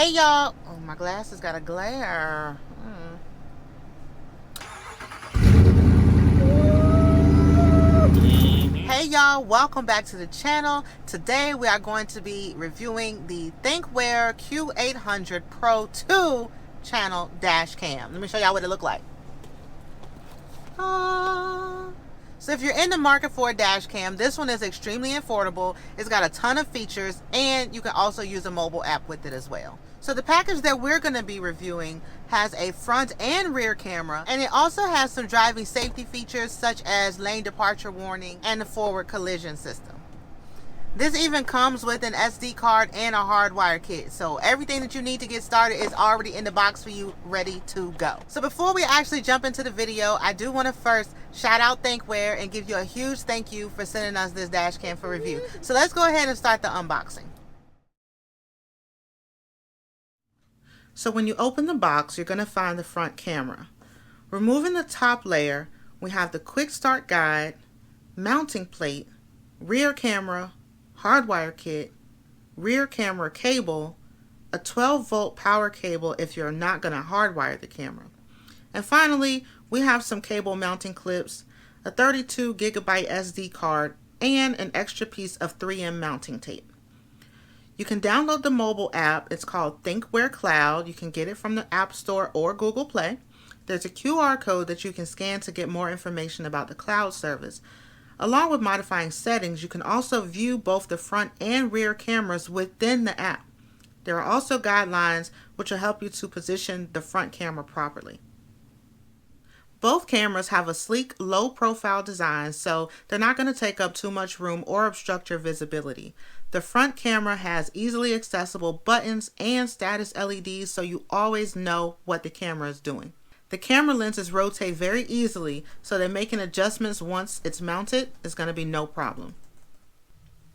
Hey y'all, oh my glasses got a glare. Hey y'all, welcome back to the channel. Today we are going to be reviewing the THINKWARE Q800 Pro 2 channel dash cam. Let me show y'all what it looked like. So if you're in the market for a dash cam, this one is extremely affordable. It's got a ton of features, and you can also use a mobile app with it as well. So the package that we're going to be reviewing has a front and rear camera, and it also has some driving safety features such as lane departure warning and the forward collision system. This even comes with an SD card and a hardwire kit. So everything that you need to get started is already in the box for you, ready to go. So before we actually jump into the video, I do want to first shout out THINKWARE and give you a huge thank you for sending us this dash cam for review. So let's go ahead and start the unboxing. So when you open the box, you're going to find the front camera. Removing the top layer, we have the quick start guide, mounting plate, rear camera, hardwire kit, rear camera cable, a 12-volt power cable if you're not going to hardwire the camera. And finally, we have some cable mounting clips, a 32 gigabyte SD card, and an extra piece of 3M mounting tape. You can download the mobile app. It's called THINKWARE Cloud. You can get it from the App Store or Google Play. There's a QR code that you can scan to get more information about the cloud service. Along with modifying settings, you can also view both the front and rear cameras within the app. There are also guidelines which will help you to position the front camera properly. Both cameras have a sleek, low-profile design, so they're not going to take up too much room or obstruct your visibility. The front camera has easily accessible buttons and status LEDs, so you always know what the camera is doing. The camera lenses rotate very easily, so that making adjustments once it's mounted is going to be no problem.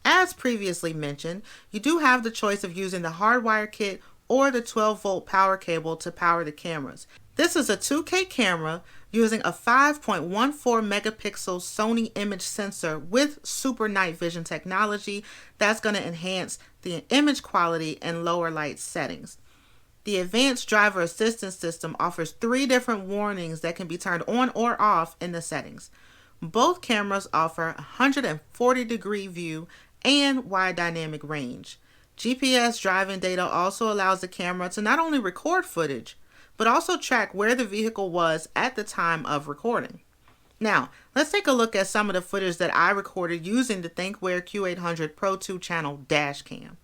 As previously mentioned, you do have the choice of using the hardwire kit or the 12-volt power cable to power the cameras. This is a 2K camera using a 5.14 megapixel Sony image sensor with super night vision technology that's going to enhance the image quality and lower light settings. The advanced driver assistance system offers 3 different warnings that can be turned on or off in the settings. Both cameras offer 140-degree view and wide dynamic range. GPS driving data also allows the camera to not only record footage, but also track where the vehicle was at the time of recording. Now, let's take a look at some of the footage that I recorded using the THINKWARE Q800 Pro 2 channel dash cam.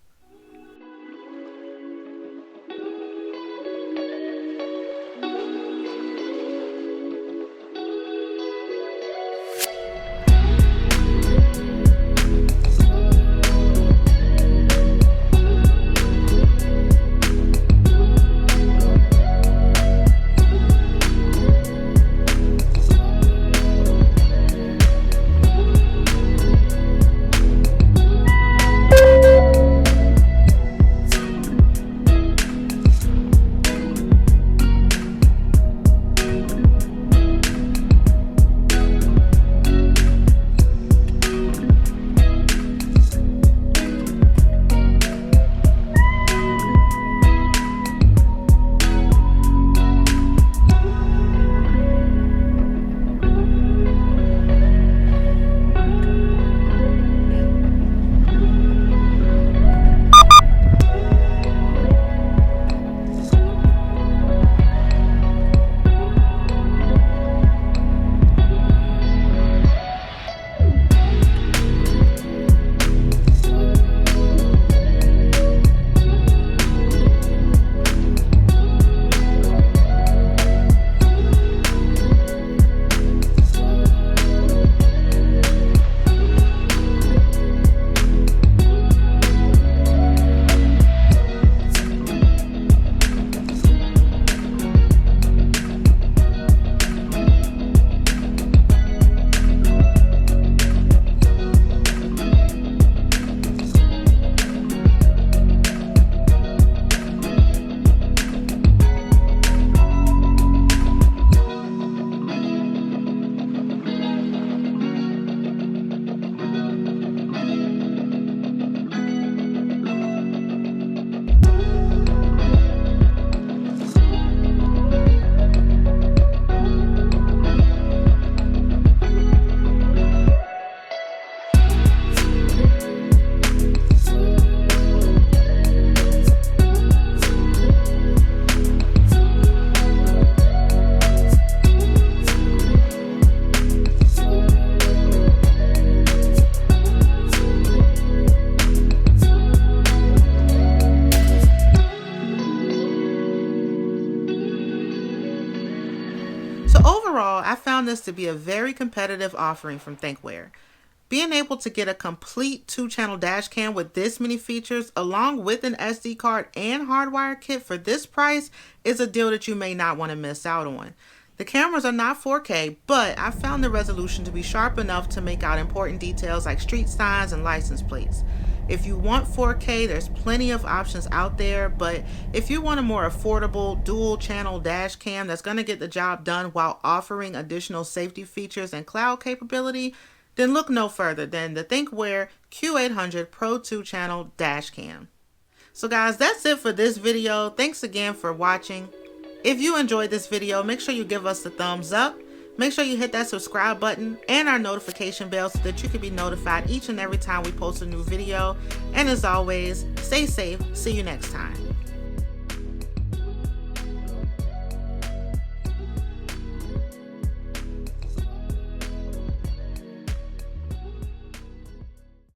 I found this to be a very competitive offering from THINKWARE. Being able to get a complete 2-channel dash cam with this many features along with an SD card and hardwire kit for this price is a deal that you may not want to miss out on. The cameras are not 4K, but I found the resolution to be sharp enough to make out important details like street signs and license plates. If you want 4K, there's plenty of options out there, but if you want a more affordable dual channel dash cam that's going to get the job done while offering additional safety features and cloud capability, then look no further than the THINKWARE Q800 Pro 2-channel dash cam. So guys, that's it for this video. Thanks again for watching. If you enjoyed this video, make sure you give us a thumbs up. Make sure you hit that subscribe button and our notification bell so that you can be notified each and every time we post a new video. And as always, stay safe. See you next time.